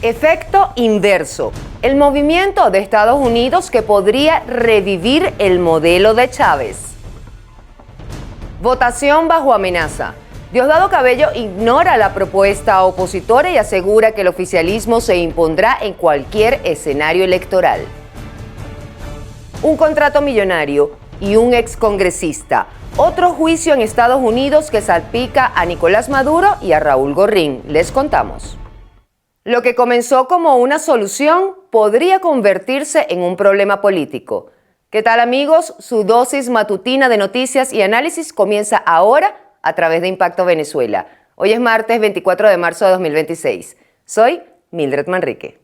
Efecto inverso. El movimiento de Estados Unidos que podría revivir el modelo de Chávez. Votación bajo amenaza. Diosdado Cabello ignora la propuesta opositora y asegura que el oficialismo se impondrá en cualquier escenario electoral. Un contrato millonario y un excongresista. Otro juicio en Estados Unidos que salpica a Nicolás Maduro y a Raúl Gorrín. Les contamos. Lo que comenzó como una solución podría convertirse en un problema político. ¿Qué tal, amigos? Su dosis matutina de noticias y análisis comienza ahora a través de Impacto Venezuela. Hoy es martes 24 de marzo de 2026. Soy Mildred Manrique.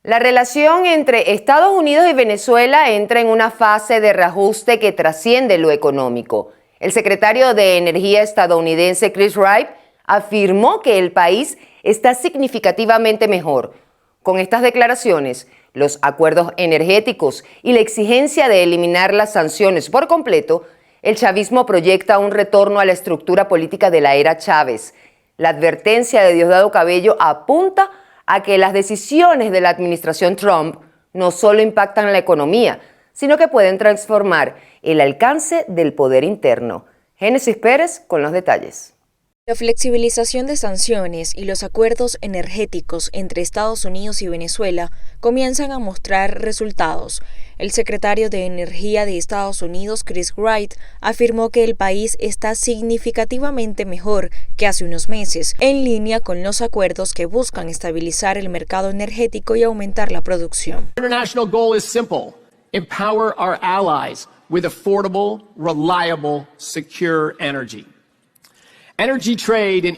La relación entre Estados Unidos y Venezuela entra en una fase de reajuste que trasciende lo económico. El secretario de Energía estadounidense Chris Wright afirmó que el país está significativamente mejor. Con estas declaraciones, los acuerdos energéticos y la exigencia de eliminar las sanciones por completo, el chavismo proyecta un retorno a la estructura política de la era Chávez. La advertencia de Diosdado Cabello apunta a que las decisiones de la administración Trump no solo impactan la economía, sino que pueden transformar el alcance del poder interno. Génesis Pérez con los detalles. La flexibilización de sanciones y los acuerdos energéticos entre Estados Unidos y Venezuela comienzan a mostrar resultados. El secretario de Energía de Estados Unidos, Chris Wright, afirmó que el país está significativamente mejor que hace unos meses, en línea con los acuerdos que buscan estabilizar el mercado energético y aumentar la producción. Our international goal is simple: empower our allies with affordable, reliable, secure energy. Energy trade and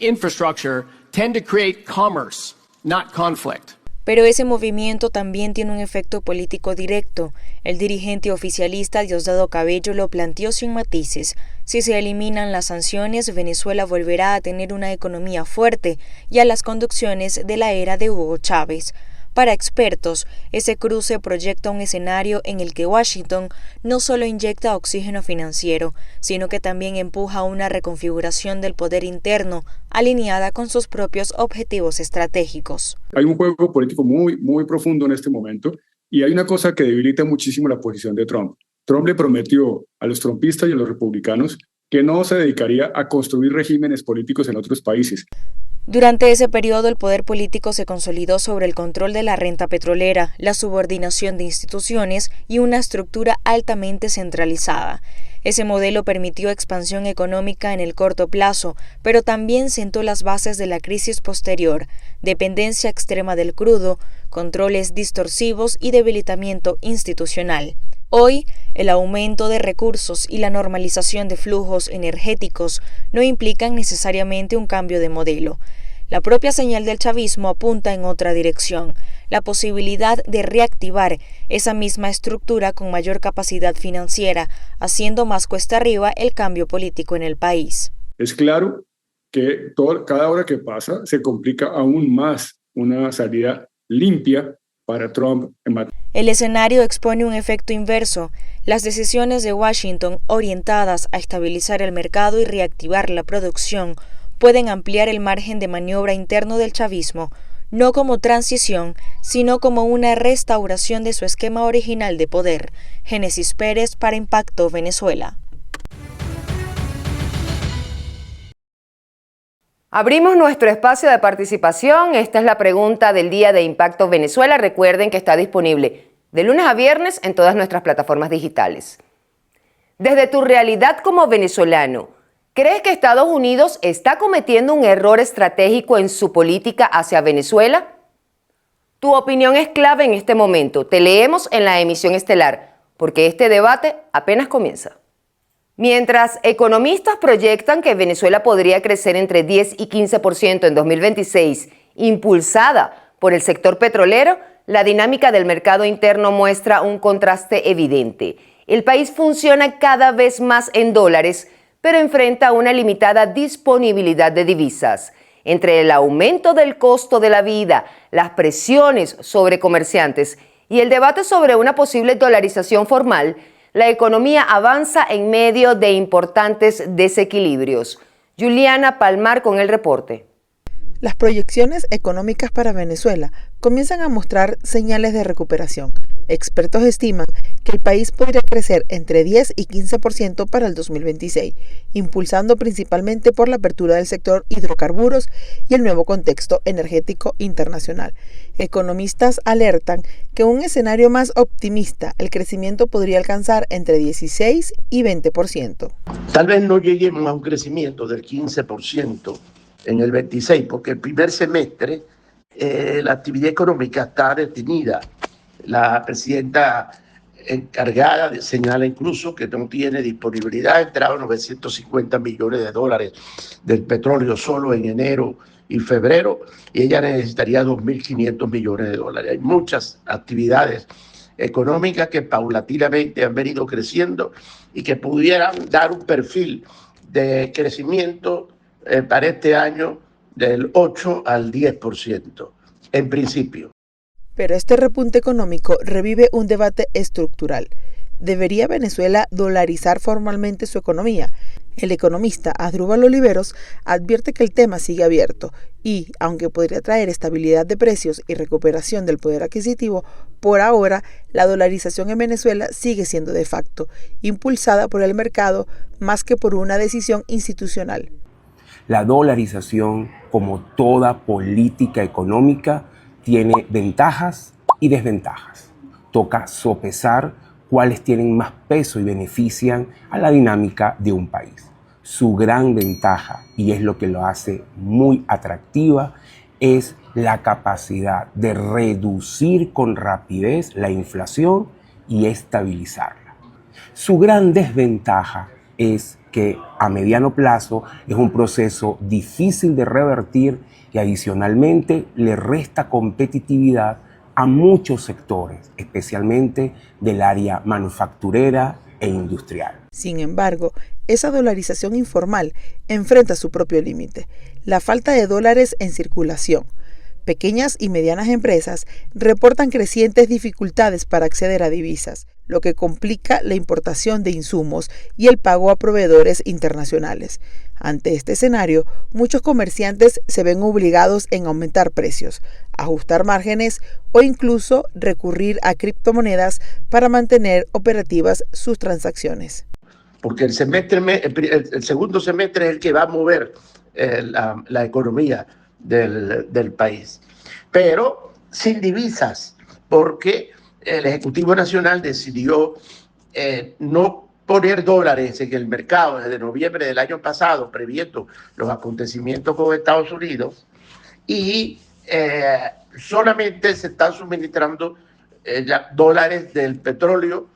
infrastructure tend to create commerce, not conflict. Pero ese movimiento también tiene un efecto político directo. El dirigente oficialista Diosdado Cabello lo planteó sin matices. Si se eliminan las sanciones, Venezuela volverá a tener una economía fuerte y a las conducciones de la era de Hugo Chávez. Para expertos, ese cruce proyecta un escenario en el que Washington no solo inyecta oxígeno financiero, sino que también empuja una reconfiguración del poder interno alineada con sus propios objetivos estratégicos. Hay un juego político muy profundo en este momento y hay una cosa que debilita muchísimo la posición de Trump. Trump le prometió a los trumpistas y a los republicanos que no se dedicaría a construir regímenes políticos en otros países. Durante ese periodo, el poder político se consolidó sobre el control de la renta petrolera, la subordinación de instituciones y una estructura altamente centralizada. Ese modelo permitió expansión económica en el corto plazo, pero también sentó las bases de la crisis posterior, dependencia extrema del crudo, controles distorsivos y debilitamiento institucional. Hoy, el aumento de recursos y la normalización de flujos energéticos no implican necesariamente un cambio de modelo. La propia señal del chavismo apunta en otra dirección, la posibilidad de reactivar esa misma estructura con mayor capacidad financiera, haciendo más cuesta arriba el cambio político en el país. Es claro que cada hora que pasa se complica aún más una salida limpia para Trump en materia. El escenario expone un efecto inverso. Las decisiones de Washington orientadas a estabilizar el mercado y reactivar la producción pueden ampliar el margen de maniobra interno del chavismo, no como transición, sino como una restauración de su esquema original de poder. Génesis Pérez para Impacto Venezuela. Abrimos nuestro espacio de participación. Esta es la pregunta del día de Impacto Venezuela. Recuerden que está disponible de lunes a viernes en todas nuestras plataformas digitales. Desde tu realidad como venezolano, ¿crees que Estados Unidos está cometiendo un error estratégico en su política hacia Venezuela? Tu opinión es clave en este momento. Te leemos en la emisión estelar, porque este debate apenas comienza. Mientras economistas proyectan que Venezuela podría crecer entre 10 y 15% en 2026, impulsada por el sector petrolero, la dinámica del mercado interno muestra un contraste evidente. El país funciona cada vez más en dólares, pero enfrenta una limitada disponibilidad de divisas. Entre el aumento del costo de la vida, las presiones sobre comerciantes y el debate sobre una posible dolarización formal, la economía avanza en medio de importantes desequilibrios. Juliana Palmar con el reporte. Las proyecciones económicas para Venezuela comienzan a mostrar señales de recuperación. Expertos estiman que el país podría crecer entre 10 y 15% para el 2026, impulsando principalmente por la apertura del sector hidrocarburos y el nuevo contexto energético internacional. Economistas alertan que en un escenario más optimista, el crecimiento podría alcanzar entre 16 y 20%. Tal vez no lleguemos a un crecimiento del 15% en el 26, porque el primer semestre la actividad económica está detenida. La presidenta encargada señala incluso que no tiene disponibilidad. Ha entrado $950 millones del petróleo solo en enero y febrero, y ella necesitaría $2.500 millones. Hay muchas actividades económicas que paulatinamente han venido creciendo y que pudieran dar un perfil de crecimiento para este año del 8 al 10%, en principio. Pero este repunte económico revive un debate estructural. ¿Debería Venezuela dolarizar formalmente su economía? El economista Asdrúbal Oliveros advierte que el tema sigue abierto y, aunque podría traer estabilidad de precios y recuperación del poder adquisitivo, por ahora la dolarización en Venezuela sigue siendo de facto, impulsada por el mercado más que por una decisión institucional. La dolarización, como toda política económica, tiene ventajas y desventajas. Toca sopesar cuáles tienen más peso y benefician a la dinámica de un país. Su gran ventaja, y es lo que lo hace muy atractiva, es la capacidad de reducir con rapidez la inflación y estabilizarla. Su gran desventaja es que a mediano plazo es un proceso difícil de revertir y adicionalmente le resta competitividad a muchos sectores, especialmente del área manufacturera e industrial. Sin embargo, esa dolarización informal enfrenta su propio límite, la falta de dólares en circulación. Pequeñas y medianas empresas reportan crecientes dificultades para acceder a divisas, lo que complica la importación de insumos y el pago a proveedores internacionales. Ante este escenario, muchos comerciantes se ven obligados en aumentar precios, ajustar márgenes o incluso recurrir a criptomonedas para mantener operativas sus transacciones. Porque el segundo semestre es el que va a mover la economía del país, pero sin divisas, porque el Ejecutivo Nacional decidió no poner dólares en el mercado desde noviembre del año pasado, previendo los acontecimientos con Estados Unidos, y solamente se están suministrando dólares del petróleo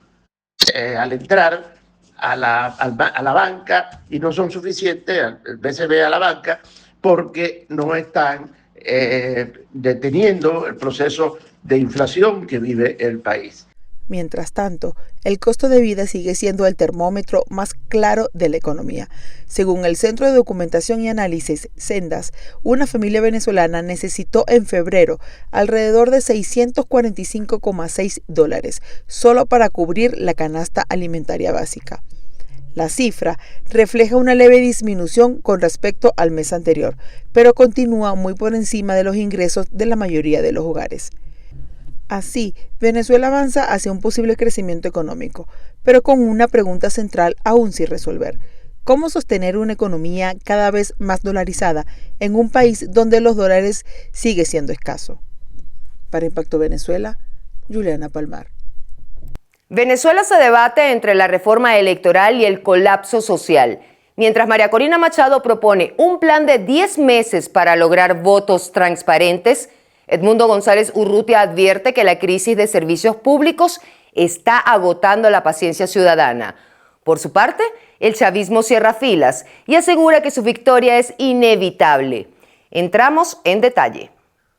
al entrar a la banca, y no son suficientes, el BCB a la banca, porque no están deteniendo el proceso de inflación que vive el país. Mientras tanto, el costo de vida sigue siendo el termómetro más claro de la economía. Según el Centro de Documentación y Análisis, Sendas, una familia venezolana necesitó en febrero alrededor de $645,6 solo para cubrir la canasta alimentaria básica. La cifra refleja una leve disminución con respecto al mes anterior, pero continúa muy por encima de los ingresos de la mayoría de los hogares. Así, Venezuela avanza hacia un posible crecimiento económico, pero con una pregunta central aún sin resolver. ¿Cómo sostener una economía cada vez más dolarizada en un país donde los dólares sigue siendo escaso? Para Impacto Venezuela, Juliana Palmar. Venezuela se debate entre la reforma electoral y el colapso social, mientras María Corina Machado propone un plan de 10 meses para lograr votos transparentes. Edmundo González Urrutia advierte que la crisis de servicios públicos está agotando la paciencia ciudadana. Por su parte, el chavismo cierra filas y asegura que su victoria es inevitable. Entramos en detalle.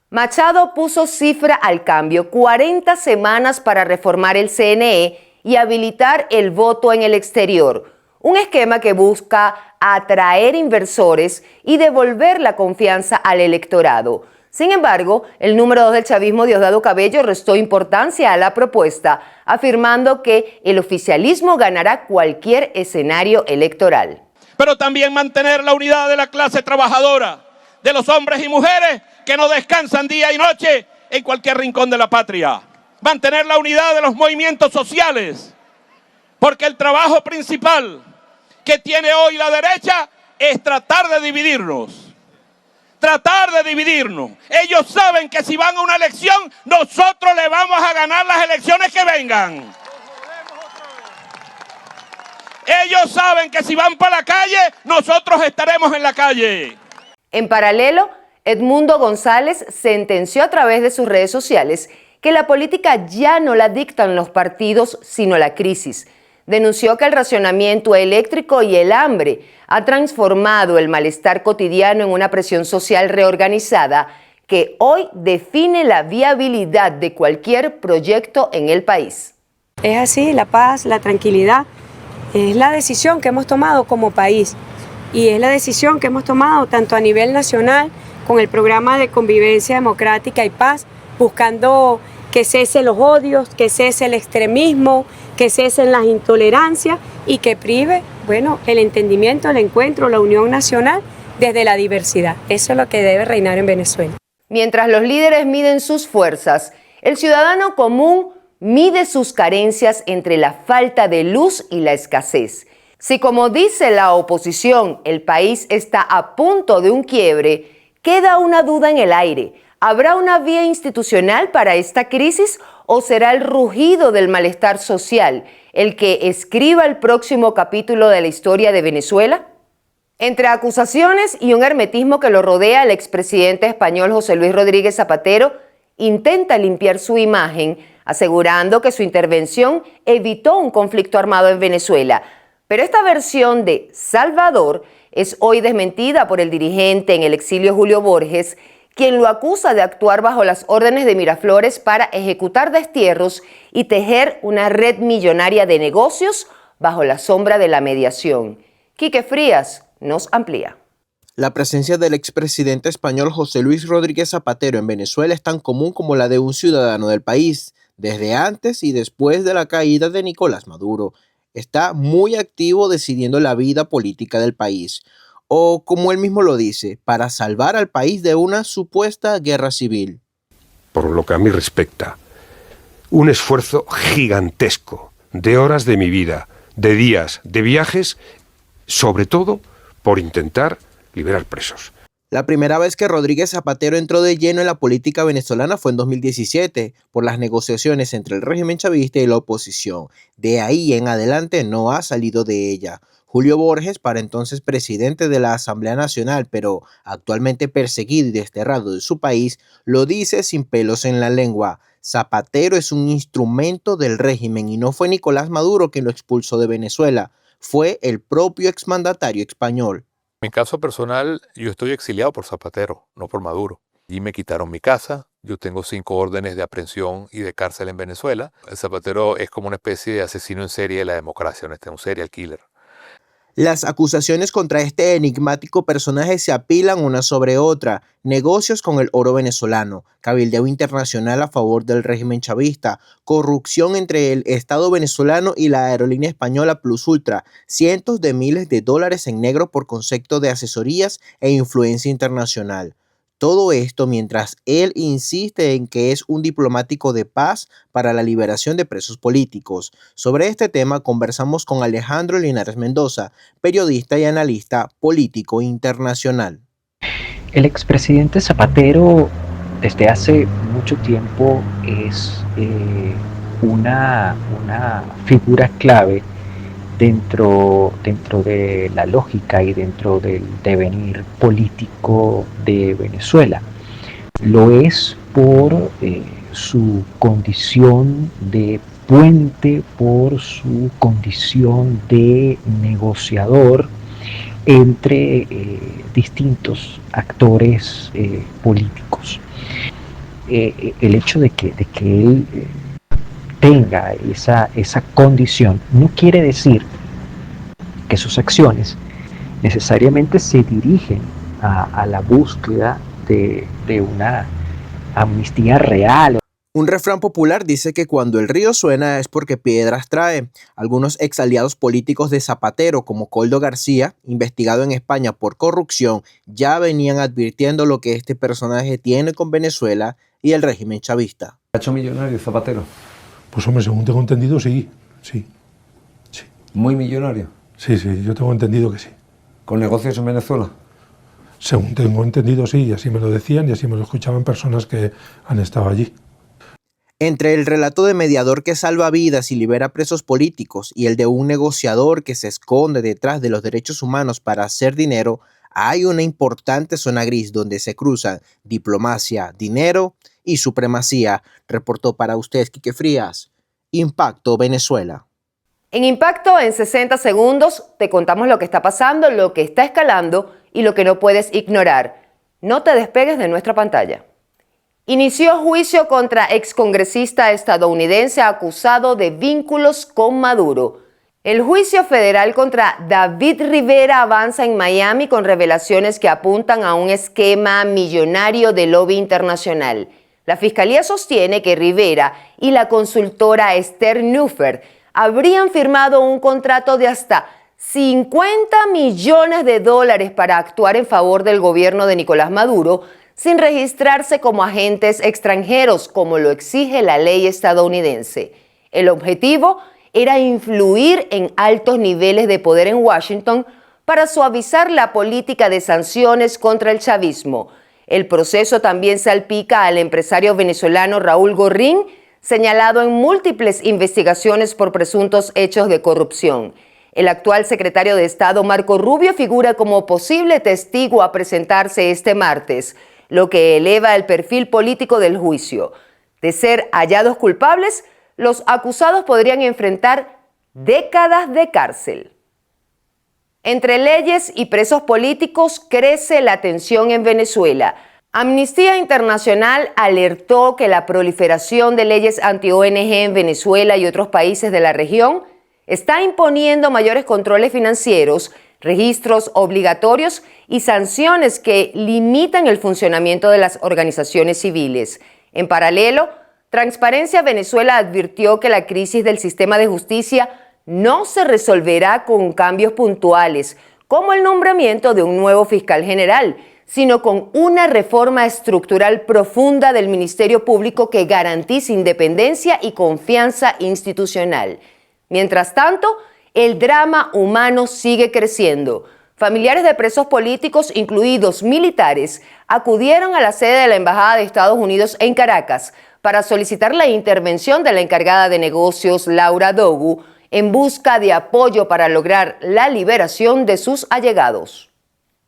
Machado puso cifra al cambio: 40 semanas para reformar el CNE y habilitar el voto en el exterior. Un esquema que busca atraer inversores y devolver la confianza al electorado. Sin embargo, el número 2 del chavismo, Diosdado Cabello, restó importancia a la propuesta, afirmando que el oficialismo ganará cualquier escenario electoral. Pero también mantener la unidad de la clase trabajadora, de los hombres y mujeres que no descansan día y noche en cualquier rincón de la patria. Mantener la unidad de los movimientos sociales, porque el trabajo principal que tiene hoy la derecha es tratar de dividirnos. Tratar de dividirnos. Ellos saben que si van a una elección, nosotros le vamos a ganar las elecciones que vengan. Ellos saben que si van para la calle, nosotros estaremos en la calle. En paralelo, Edmundo González sentenció a través de sus redes sociales que la política ya no la dictan los partidos, sino la crisis. Denunció que el racionamiento eléctrico y el hambre ha transformado el malestar cotidiano en una presión social reorganizada que hoy define la viabilidad de cualquier proyecto en el país. Es así, la paz, la tranquilidad, es la decisión que hemos tomado como país y es la decisión que hemos tomado tanto a nivel nacional con el programa de convivencia democrática y paz, buscando que cese los odios, que cese el extremismo, que cesen las intolerancias y que prive, el entendimiento, el encuentro, la unión nacional desde la diversidad. Eso es lo que debe reinar en Venezuela. Mientras los líderes miden sus fuerzas, el ciudadano común mide sus carencias entre la falta de luz y la escasez. Si, como dice la oposición, el país está a punto de un quiebre, queda una duda en el aire. ¿Habrá una vía institucional para esta crisis o será el rugido del malestar social el que escriba el próximo capítulo de la historia de Venezuela? Entre acusaciones y un hermetismo que lo rodea, el expresidente español José Luis Rodríguez Zapatero intenta limpiar su imagen, asegurando que su intervención evitó un conflicto armado en Venezuela. Pero esta versión de Salvador es hoy desmentida por el dirigente en el exilio Julio Borges, quien lo acusa de actuar bajo las órdenes de Miraflores para ejecutar destierros y tejer una red millonaria de negocios bajo la sombra de la mediación. Quique Frías nos amplía. La presencia del expresidente español José Luis Rodríguez Zapatero en Venezuela es tan común como la de un ciudadano del país, desde antes y después de la caída de Nicolás Maduro. Está muy activo decidiendo la vida política del país, o como él mismo lo dice, para salvar al país de una supuesta guerra civil. Por lo que a mí respecta, un esfuerzo gigantesco de horas de mi vida, de días, de viajes, sobre todo por intentar liberar presos. La primera vez que Rodríguez Zapatero entró de lleno en la política venezolana fue en 2017, por las negociaciones entre el régimen chavista y la oposición. De ahí en adelante no ha salido de ella. Julio Borges, para entonces presidente de la Asamblea Nacional, pero actualmente perseguido y desterrado de su país, lo dice sin pelos en la lengua. Zapatero es un instrumento del régimen y no fue Nicolás Maduro quien lo expulsó de Venezuela, fue el propio exmandatario español. En mi caso personal, yo estoy exiliado por Zapatero, no por Maduro. Y me quitaron mi casa, yo tengo 5 órdenes de aprehensión y de cárcel en Venezuela. El Zapatero es como una especie de asesino en serie de la democracia, un serial killer. Las acusaciones contra este enigmático personaje se apilan una sobre otra. Negocios con el oro venezolano, cabildeo internacional a favor del régimen chavista, corrupción entre el Estado venezolano y la aerolínea española Plus Ultra, cientos de miles de dólares en negro por concepto de asesorías e influencia internacional. Todo esto mientras él insiste en que es un diplomático de paz para la liberación de presos políticos. Sobre este tema conversamos con Alejandro Linares Mendoza, periodista y analista político internacional. El expresidente Zapatero desde hace mucho tiempo es una figura clave dentro de la lógica y dentro del devenir político de Venezuela. Lo es por su condición de puente, por su condición de negociador entre distintos actores políticos. El hecho de que él tenga esa condición no quiere decir que sus acciones necesariamente se dirigen a la búsqueda de una amnistía real. Un refrán popular dice que cuando el río suena es porque piedras trae. Algunos exaliados políticos de Zapatero, como Koldo García, investigado en España por corrupción, ya venían advirtiendo lo que este personaje tiene con Venezuela y el régimen chavista. ¿Ha hecho millonario Zapatero? Pues hombre, según tengo entendido, sí. ¿Muy millonario? Sí, yo tengo entendido que sí. ¿Con negocios en Venezuela? Según tengo entendido, sí, y así me lo decían y así me lo escuchaban personas que han estado allí. Entre el relato de mediador que salva vidas y libera presos políticos y el de un negociador que se esconde detrás de los derechos humanos para hacer dinero, hay una importante zona gris donde se cruzan diplomacia, dinero y supremacía. Reportó para usted Quique Frías, Impacto Venezuela. En Impacto, en 60 segundos, te contamos lo que está pasando, lo que está escalando y lo que no puedes ignorar. No te despegues de nuestra pantalla. Inició juicio contra excongresista estadounidense acusado de vínculos con Maduro. El juicio federal contra David Rivera avanza en Miami con revelaciones que apuntan a un esquema millonario de lobby internacional. La fiscalía sostiene que Rivera y la consultora Esther Nuffer habrían firmado un contrato de hasta $50 millones para actuar en favor del gobierno de Nicolás Maduro, sin registrarse como agentes extranjeros, como lo exige la ley estadounidense. El objetivo era influir en altos niveles de poder en Washington para suavizar la política de sanciones contra el chavismo. El proceso también salpica al empresario venezolano Raúl Gorrín, señalado en múltiples investigaciones por presuntos hechos de corrupción. El actual secretario de Estado, Marco Rubio, figura como posible testigo a presentarse este martes, lo que eleva el perfil político del juicio. De ser hallados culpables, los acusados podrían enfrentar décadas de cárcel. Entre leyes y presos políticos crece la tensión en Venezuela. Amnistía Internacional alertó que la proliferación de leyes anti-ONG en Venezuela y otros países de la región está imponiendo mayores controles financieros, registros obligatorios y sanciones que limitan el funcionamiento de las organizaciones civiles. En paralelo, Transparencia Venezuela advirtió que la crisis del sistema de justicia no se resolverá con cambios puntuales, como el nombramiento de un nuevo fiscal general, sino con una reforma estructural profunda del Ministerio Público que garantice independencia y confianza institucional. Mientras tanto, el drama humano sigue creciendo. Familiares de presos políticos, incluidos militares, acudieron a la sede de la Embajada de Estados Unidos en Caracas para solicitar la intervención de la encargada de negocios, Laura Dogu, en busca de apoyo para lograr la liberación de sus allegados.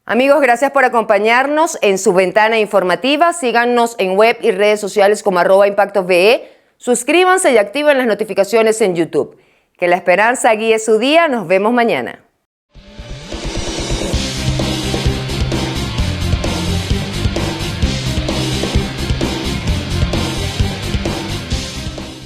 Amigos, gracias por acompañarnos en su ventana informativa. Síganos en web y redes sociales como @ImpactoVE. Suscríbanse y activen las notificaciones en YouTube. Que la esperanza guíe su día. Nos vemos mañana.